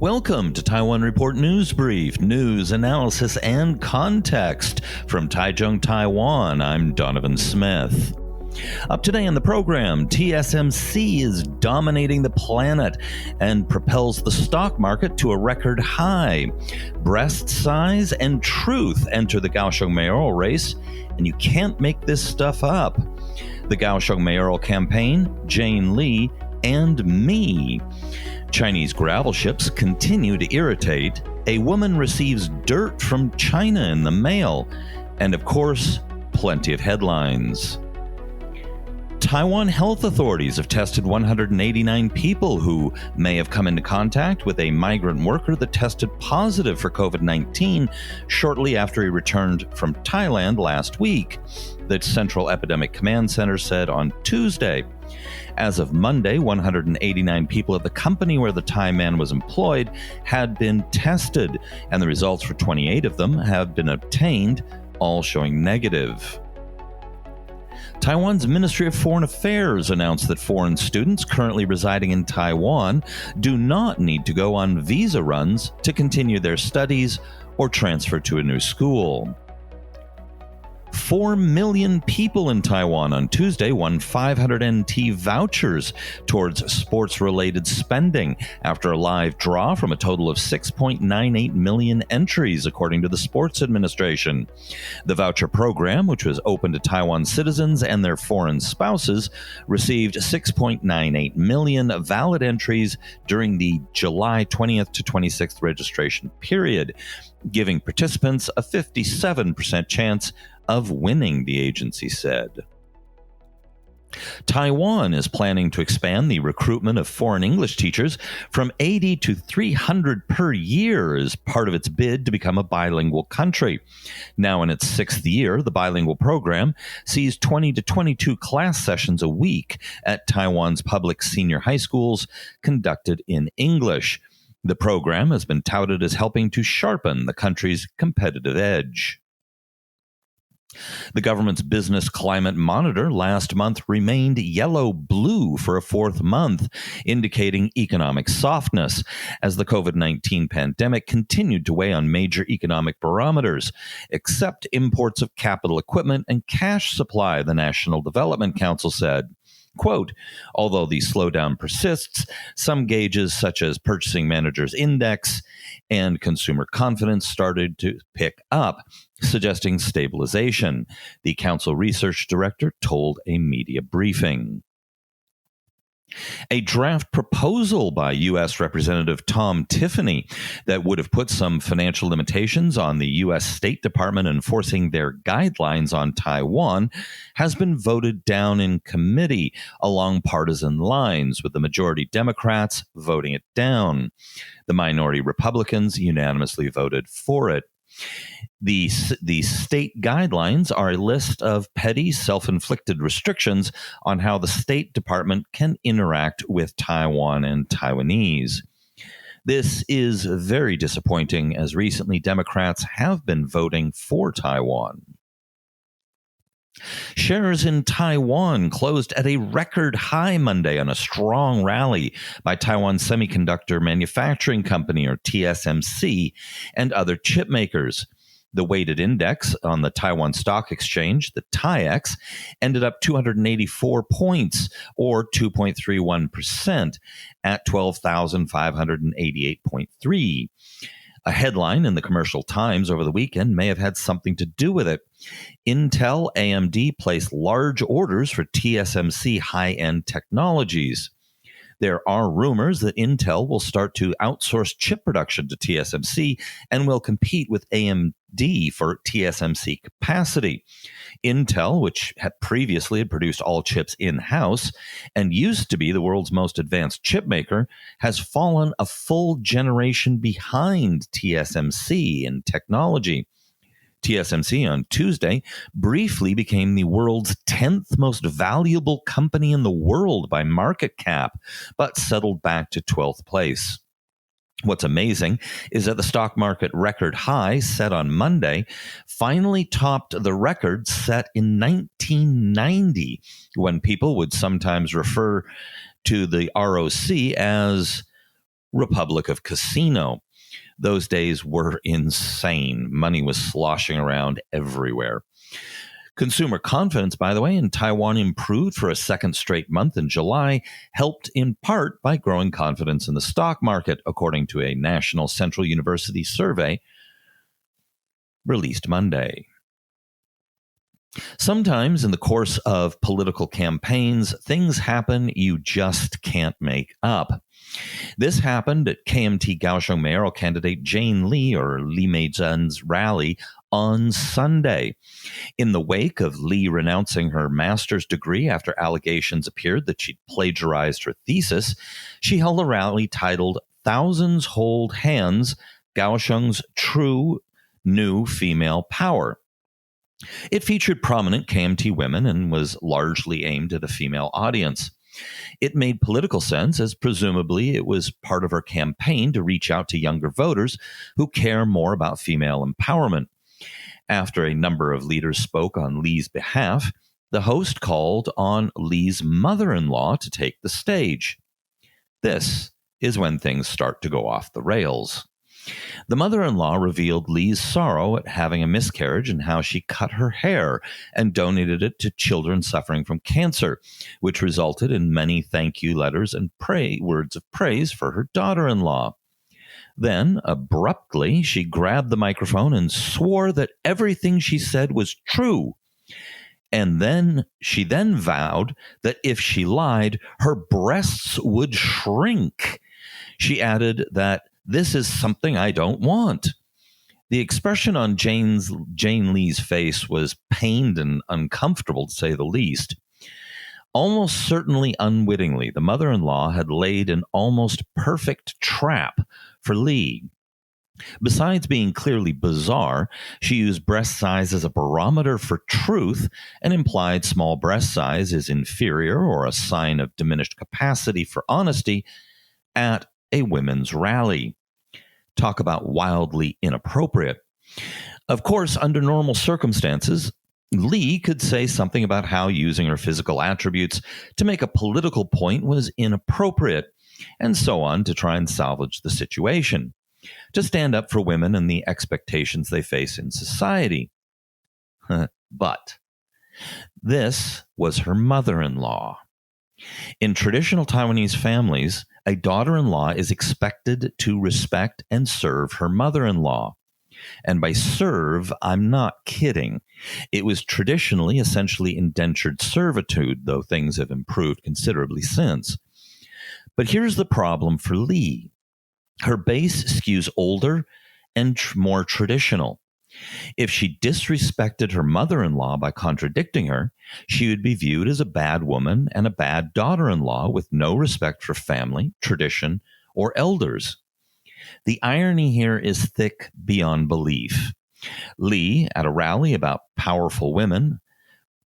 Welcome to Taiwan Report News Brief, news, analysis, and context from Taichung, Taiwan. I'm Donovan Smith. Up today on the program, TSMC is dominating the planet and propels the stock market to a record high. Breast size and truth enter the Kaohsiung mayoral race, and you can't make this stuff up. The Kaohsiung mayoral campaign, Jane Lee, and me. Chinese gravel ships continue to irritate. A woman receives dirt from China in the mail. And of course, plenty of headlines. Taiwan health authorities have tested 189 people who may have come into contact with a migrant worker that tested positive for COVID-19 shortly after he returned from Thailand last week, the Central Epidemic Command Center said on Tuesday. As of Monday, 189 people at the company where the Thai man was employed had been tested, and the results for 28 of them have been obtained, all showing negative. Taiwan's Ministry of Foreign Affairs announced that foreign students currently residing in Taiwan do not need to go on visa runs to continue their studies or transfer to a new school. 4 million people in Taiwan on Tuesday won 500 NT vouchers towards sports-related spending after a live draw from a total of 6.98 million entries, according to the Sports Administration. The voucher program, which was open to Taiwan citizens and their foreign spouses, received 6.98 million valid entries during the July 20th to 26th registration period, giving participants a 57% chance of winning, the agency said. Taiwan is planning to expand the recruitment of foreign English teachers from 80 to 300 per year as part of its bid to become a bilingual country. Now in its 6th year, the bilingual program sees 20 to 22 class sessions a week at Taiwan's public senior high schools conducted in English. The program has been touted as helping to sharpen the country's competitive edge. The government's business climate monitor last month remained yellow-blue for a 4th month, indicating economic softness as the COVID-19 pandemic continued to weigh on major economic barometers, except imports of capital equipment and cash supply, the National Development Council said. Quote, although the slowdown persists, some gauges such as Purchasing Managers Index and consumer confidence started to pick up, suggesting stabilization, the council research director told a media briefing. A draft proposal by U.S. Representative Tom Tiffany that would have put some financial limitations on the U.S. State Department enforcing their guidelines on Taiwan has been voted down in committee along partisan lines, with the majority Democrats voting it down. The minority Republicans unanimously voted for it. The state guidelines are a list of petty self-inflicted restrictions on how the State Department can interact with Taiwan and Taiwanese. This is very disappointing, as recently Democrats have been voting for Taiwan. Shares in Taiwan closed at a record high Monday on a strong rally by Taiwan Semiconductor Manufacturing Company, or TSMC, and other chip makers. The weighted index on the Taiwan Stock Exchange, the TAIEX, ended up 284 points, or 2.31%, at 12,588.3. A headline in the Commercial Times over the weekend may have had something to do with it. Intel AMD placed large orders for TSMC high-end technologies. There are rumors that Intel will start to outsource chip production to TSMC and will compete with AMD for TSMC capacity. Intel, which had previously produced all chips in-house and used to be the world's most advanced chip maker, has fallen a full generation behind TSMC in technology. TSMC on Tuesday briefly became the world's 10th most valuable company in the world by market cap, but settled back to 12th place. What's amazing is that the stock market record high set on Monday finally topped the record set in 1990, when people would sometimes refer to the ROC as Republic of Casino. Those days were insane. Money was sloshing around everywhere. Consumer confidence, by the way, in Taiwan improved for a second straight month in July, helped in part by growing confidence in the stock market, according to a National Central University survey released Monday. Sometimes in the course of political campaigns, things happen you just can't make up. This happened at KMT Kaohsiung mayoral candidate Jane Lee, or Lee Mei-zhen's rally on Sunday. In the wake of Lee renouncing her master's degree after allegations appeared that she'd plagiarized her thesis, she held a rally titled "Thousands Hold Hands, Kaohsiung's True New Female Power." It featured prominent KMT women and was largely aimed at a female audience. It made political sense, as presumably it was part of her campaign to reach out to younger voters who care more about female empowerment. After a number of leaders spoke on Lee's behalf, the host called on Lee's mother-in-law to take the stage. This is when things start to go off the rails. The mother-in-law revealed Lee's sorrow at having a miscarriage and how she cut her hair and donated it to children suffering from cancer, which resulted in many thank you letters and words of praise for her daughter-in-law. Then, abruptly, she grabbed the microphone and swore that everything she said was true. And then she vowed that if she lied, her breasts would shrink. She added that "This is something I don't want." The expression on Jane Lee's face was pained and uncomfortable, to say the least. Almost certainly unwittingly, the mother-in-law had laid an almost perfect trap for Lee. Besides being clearly bizarre, she used breast size as a barometer for truth and implied small breast size is inferior or a sign of diminished capacity for honesty at a women's rally. Talk about wildly inappropriate. Of course, under normal circumstances, Lee could say something about how using her physical attributes to make a political point was inappropriate, and so on, to try and salvage the situation, to stand up for women and the expectations they face in society. But this was her mother-in-law. In traditional Taiwanese families, a daughter-in-law is expected to respect and serve her mother-in-law. And by serve, I'm not kidding. It was traditionally essentially indentured servitude, though things have improved considerably since. But here's the problem for Lee. Her base skews older and more traditional. If she disrespected her mother-in-law by contradicting her, she would be viewed as a bad woman and a bad daughter-in-law with no respect for family, tradition, or elders. The irony here is thick beyond belief. Lee, at a rally about powerful women,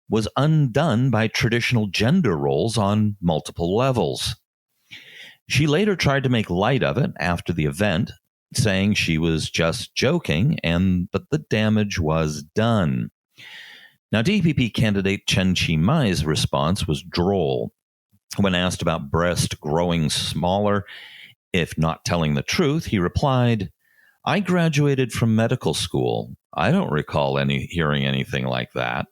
was undone by traditional gender roles on multiple levels. She later tried to make light of it after the event, saying she was just joking, but the damage was done. Now, DPP candidate Chen Chi-mai's response was droll. When asked about breast growing smaller, if not telling the truth, he replied, "I graduated from medical school. I don't recall hearing anything like that."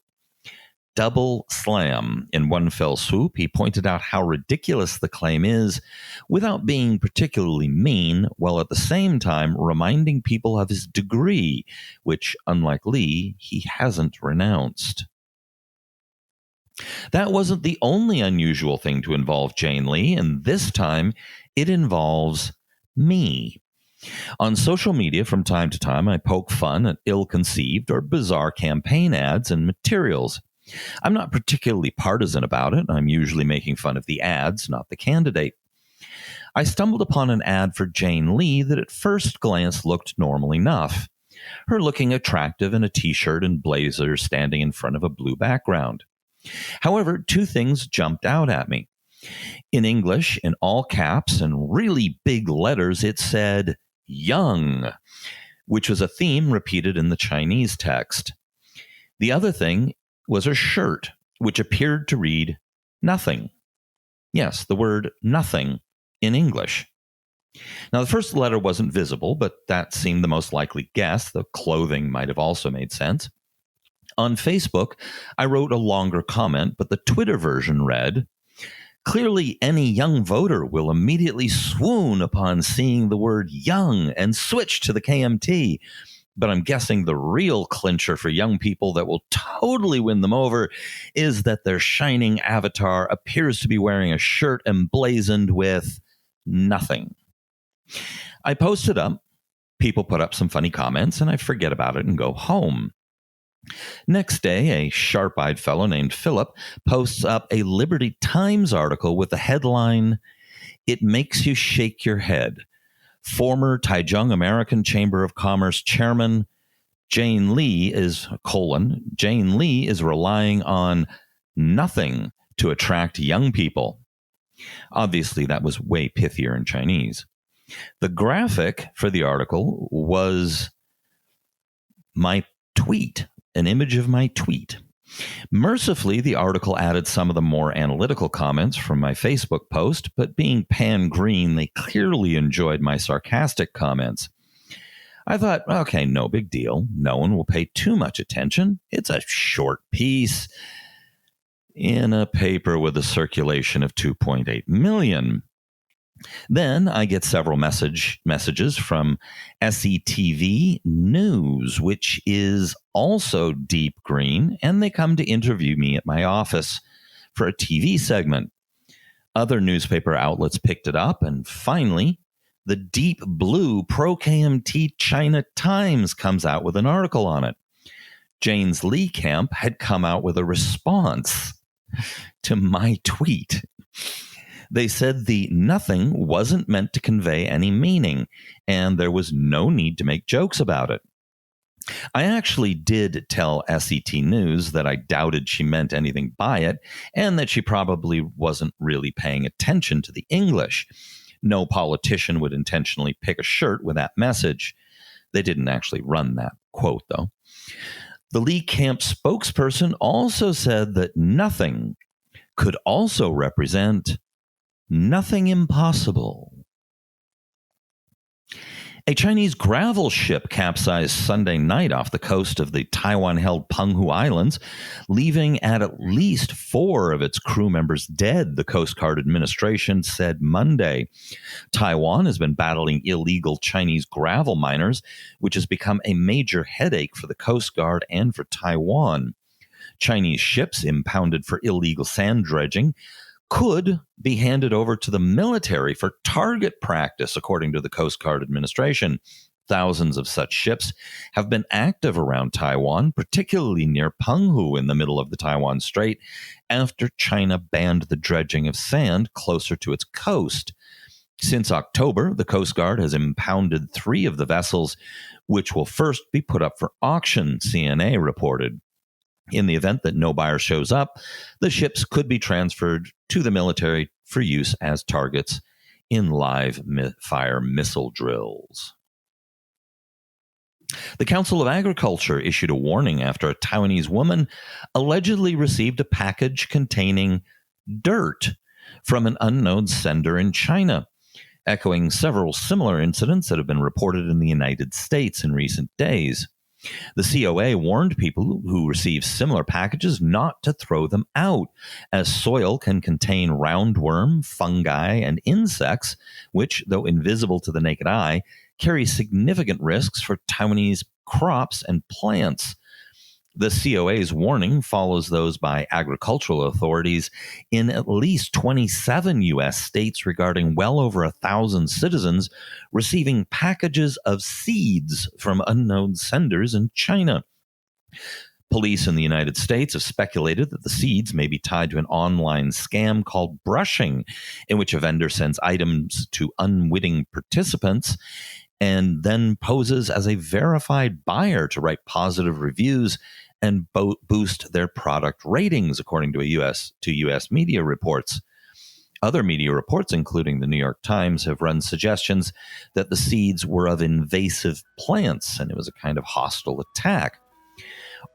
Double slam. In one fell swoop, he pointed out how ridiculous the claim is without being particularly mean, while at the same time reminding people of his degree, which, unlike Lee, he hasn't renounced. That wasn't the only unusual thing to involve Jane Lee, and this time it involves me. On social media, from time to time, I poke fun at ill-conceived or bizarre campaign ads and materials. I'm not particularly partisan about it. I'm usually making fun of the ads, not the candidate. I stumbled upon an ad for Jane Lee that at first glance looked normal enough. Her looking attractive in a t-shirt and blazer standing in front of a blue background. However, two things jumped out at me. In English, in all caps and really big letters, it said "young," which was a theme repeated in the Chinese text. The other thing was her shirt, which appeared to read "nothing." Yes, the word "nothing" in English. Now, the first letter wasn't visible, but that seemed the most likely guess. The clothing might have also made sense. On Facebook, I wrote a longer comment, but the Twitter version read, "Clearly, any young voter will immediately swoon upon seeing the word young and switch to the KMT. But I'm guessing the real clincher for young people that will totally win them over is that their shining avatar appears to be wearing a shirt emblazoned with nothing." I posted up, people put up some funny comments, and I forget about it and go home. Next day, a sharp-eyed fellow named Philip posts up a Liberty Times article with the headline, "It Makes You Shake Your Head. Former Taichung American Chamber of Commerce chairman Jane Lee is relying on nothing to attract young people." Obviously, that was way pithier in Chinese. The graphic for the article was my tweet, an image of my tweet. Mercifully, the article added some of the more analytical comments from my Facebook post, but being pan-green, they clearly enjoyed my sarcastic comments. I thought, okay, no big deal. No one will pay too much attention. It's a short piece in a paper with a circulation of 2.8 million. Then I get several messages from SETV News, which is also deep green, and they come to interview me at my office for a TV segment. Other newspaper outlets picked it up, and finally, the deep blue pro-KMT China Times comes out with an article on it. Jane's Lee camp had come out with a response to my tweet. They said the nothing wasn't meant to convey any meaning, and there was no need to make jokes about it. I actually did tell SET News that I doubted she meant anything by it, and that she probably wasn't really paying attention to the English. No politician would intentionally pick a shirt with that message. They didn't actually run that quote, though. The Lee camp spokesperson also said that nothing could also represent nothing impossible. A Chinese gravel ship capsized Sunday night off the coast of the Taiwan-held Penghu Islands, leaving at least 4 of its crew members dead, the Coast Guard administration said Monday. Taiwan has been battling illegal Chinese gravel miners, which has become a major headache for the Coast Guard and for Taiwan. Chinese ships impounded for illegal sand dredging could be handed over to the military for target practice, according to the Coast Guard administration. Thousands of such ships have been active around Taiwan, particularly near Penghu in the middle of the Taiwan Strait, after China banned the dredging of sand closer to its coast. Since October, the Coast Guard has impounded 3 of the vessels, which will first be put up for auction, CNA reported. In the event that no buyer shows up, the ships could be transferred to the military for use as targets in live fire missile drills. The Council of Agriculture issued a warning after a Taiwanese woman allegedly received a package containing dirt from an unknown sender in China, echoing several similar incidents that have been reported in the United States in recent days. The COA warned people who receive similar packages not to throw them out, as soil can contain roundworm, fungi, and insects, which, though invisible to the naked eye, carry significant risks for Taiwanese crops and plants. The COA's warning follows those by agricultural authorities in at least 27 U.S. states regarding well over 1,000 citizens receiving packages of seeds from unknown senders in China. Police in the United States have speculated that the seeds may be tied to an online scam called brushing, in which a vendor sends items to unwitting participants and then poses as a verified buyer to write positive reviews and boost their product ratings, according to U.S. media reports. Other media reports, including the New York Times, have run suggestions that the seeds were of invasive plants and it was a kind of hostile attack.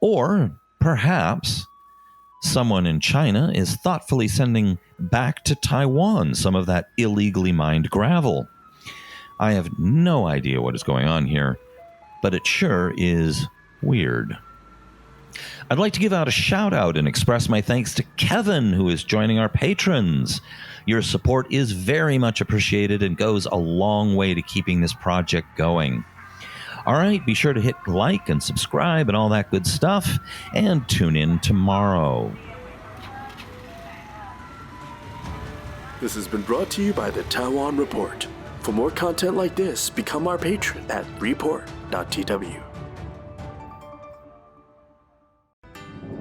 Or perhaps someone in China is thoughtfully sending back to Taiwan some of that illegally mined gravel. I have no idea what is going on here, but it sure is weird. I'd like to give out a shout out and express my thanks to Kevin, who is joining our patrons. Your support is very much appreciated and goes a long way to keeping this project going. All right, be sure to hit like and subscribe and all that good stuff, and tune in tomorrow. This has been brought to you by the Taiwan Report. For more content like this, become our patron at report.tw.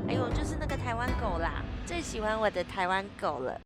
哎呦，就是那个台湾狗啦，最喜欢我的台湾狗了。